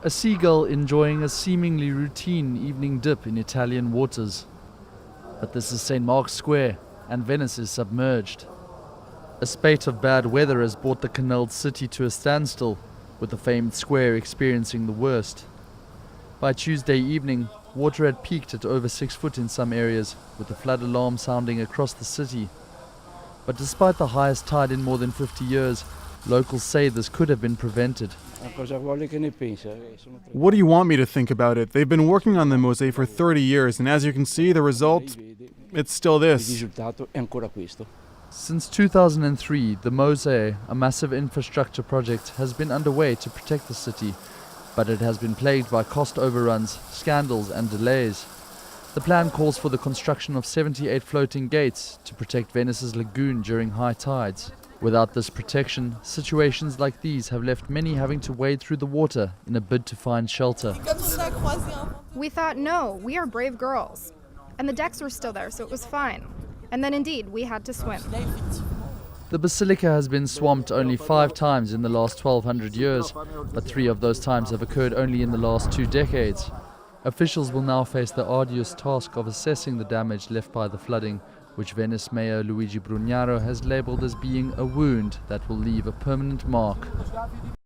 A seagull enjoying a seemingly routine evening dip in Italian waters. But this is St. Mark's Square, and Venice is submerged. A spate of bad weather has brought the canaled city to a standstill, with the famed square experiencing the worst. By Tuesday evening, water had peaked at over 6 foot in some areas, with the flood alarm sounding across the city. But despite the highest tide in more than 50 years, locals say this could have been prevented. What do you want me to think about it? They've been working on the mosaic for 30 years, and as you can see, the result, it's still this. Since 2003, the mosaic, a massive infrastructure project, has been underway to protect the city, but it has been plagued by cost overruns, scandals and delays. The plan calls for the construction of 78 floating gates to protect Venice's lagoon during high tides. Without this protection, situations like these have left many having to wade through the water in a bid to find shelter. We thought, no, we are brave girls. And the decks were still there, so it was fine. And then indeed, we had to swim. The basilica has been swamped only 5 times in the last 1200 years, but 3 of those times have occurred only in the last 2 decades. Officials will now face the arduous task of assessing the damage left by the flooding, which Venice Mayor Luigi Brugnaro has labelled as being a wound that will leave a permanent mark.